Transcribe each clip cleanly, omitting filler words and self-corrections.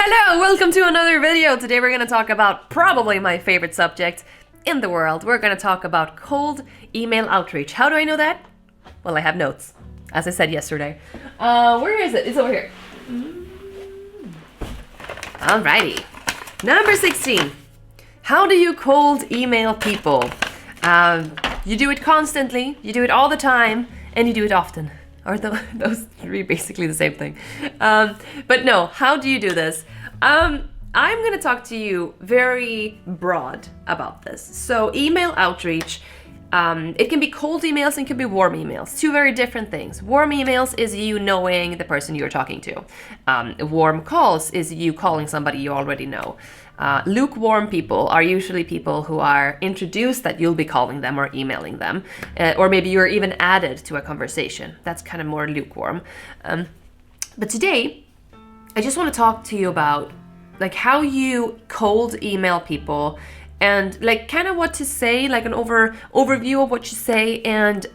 Hello, welcome to another video. Today we're going to talk about probably my favorite subject in the world. We're going to talk about cold email outreach. How do I know that? Well, I have notes, as I said yesterday. Where is it? It's over here. Alrighty. Number 16. How do you cold email people? You do it constantly, you do it all the time, and you do it often. Are those three basically the same thing? But no, how do you do this? I'm going to talk to you very broad about this. So email outreach, it can be cold emails and it can be warm emails. Two very different things. Warm emails is you knowing the person you're talking to. Warm calls is you calling somebody you already know. Lukewarm people are usually people who are introduced that you'll be calling them or emailing them, or maybe you're even added to a conversation. That's kind of more lukewarm. But today, I just want to talk to you about like how you cold email people and like kind of what to say, like an overview of what you say. And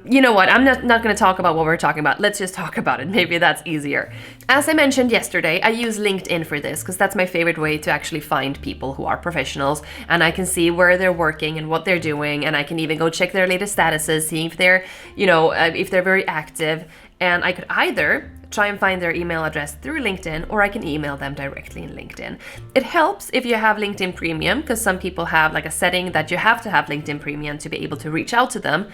you know what, I'm not going to talk about what we're talking about. Let's just talk about it. Maybe that's easier. As I mentioned yesterday, I use LinkedIn for this because that's my favorite way to actually find people who are professionals, and I can see where they're working and what they're doing, and I can even go check their latest statuses, see if they're, if they're very active. And I could either try and find their email address through LinkedIn, or I can email them directly in LinkedIn. It helps if you have LinkedIn Premium, because some people have like a setting that you have to have LinkedIn Premium to be able to reach out to them,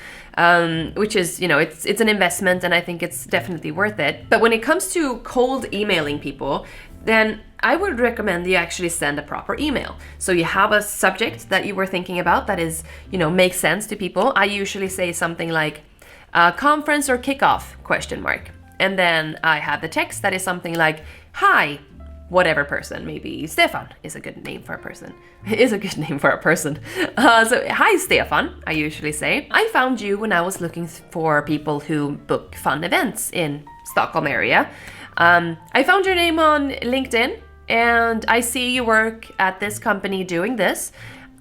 which is, it's an investment, and I think it's definitely worth it. But when it comes to cold emailing people, then I would recommend you actually send a proper email. So you have a subject that you were thinking about that is, makes sense to people. I usually say something like, conference or kickoff, ? And then I have the text that is something like, hi, whatever person, maybe Stefan is a good name for a person. So, hi Stefan, I usually say. I found you when I was looking for people who book fun events in Stockholm area. I found your name on LinkedIn and I see you work at this company doing this.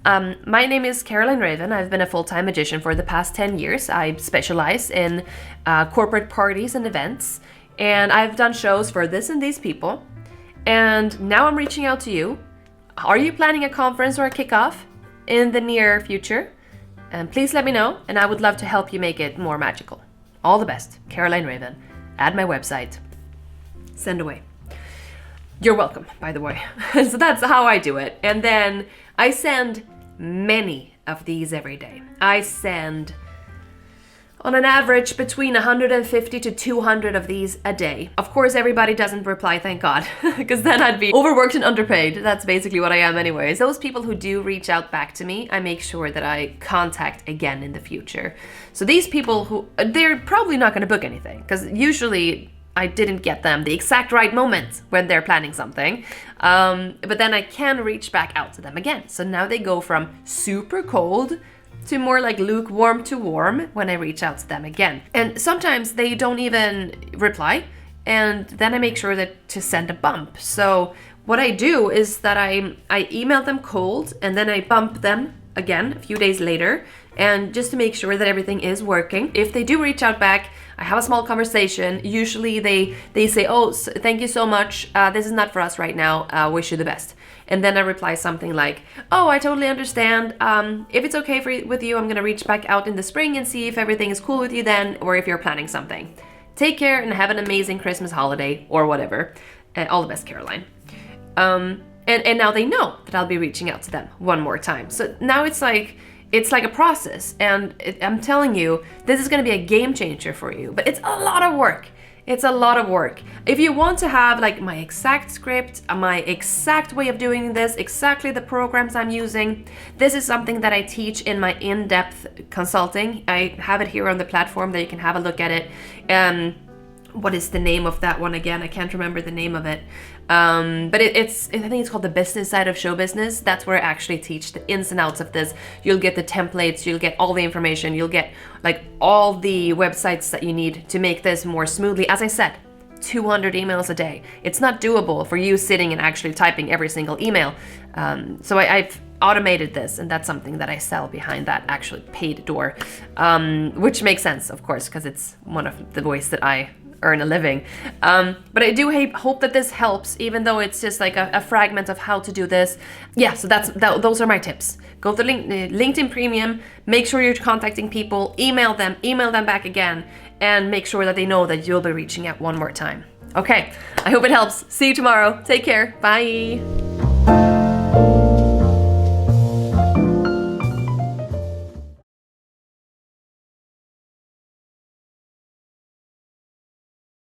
My name is Caroline Raven. I've been a full-time magician for the past 10 years. I specialize in corporate parties and events, and I've done shows for this and these people. And now I'm reaching out to you. Are you planning a conference or a kickoff in the near future? And please let me know, and I would love to help you make it more magical. All the best, Caroline Raven. Add my website. Send away. You're welcome, by the way. So that's how I do it. And then I send many of these every day. I send on an average between 150 to 200 of these a day. Of course, everybody doesn't reply, thank God, because then I'd be overworked and underpaid. That's basically what I am anyways. Those people who do reach out back to me, I make sure that I contact again in the future. So these people they're probably not going to book anything, because usually I didn't get them the exact right moment when they're planning something. But then I can reach back out to them again. So now they go from super cold to more like lukewarm to warm when I reach out to them again. And sometimes they don't even reply. And then I make sure to send a bump. So what I do is that I email them cold and then I bump them again a few days later, and just to make sure that everything is working. If they do reach out back, I have a small conversation. Usually they say, oh, thank you so much. This is not for us right now. Wish you the best. And then I reply something like, oh, I totally understand. If it's okay with you, I'm going to reach back out in the spring and see if everything is cool with you then, or if you're planning something. Take care and have an amazing Christmas holiday or whatever. All the best, Caroline. And now they know that I'll be reaching out to them one more time. So now it's like a process, and I'm telling you, this is going to be a game changer for you, but it's a lot of work. It's a lot of work. If you want to have like my exact script, my exact way of doing this, exactly the programs I'm using, this is something that I teach in my in-depth consulting. I have it here on the platform that you can have a look at it. What is the name of that one again? I can't remember the name of it. But I think it's called the business side of show business. That's where I actually teach the ins and outs of this. You'll get the templates, you'll get all the information, you'll get like all the websites that you need to make this more smoothly. As I said, 200 emails a day. It's not doable for you sitting and actually typing every single email. So I've automated this, and that's something that I sell behind that actually paid door, which makes sense, of course, because it's one of the ways that I earn a living. But I do hope that this helps, even though it's just like a fragment of how to do this. Yeah, so those are my tips. Go to LinkedIn Premium, make sure you're contacting people, email them back again, and make sure that they know that you'll be reaching out one more time. Okay, I hope it helps. See you tomorrow. Take care. Bye.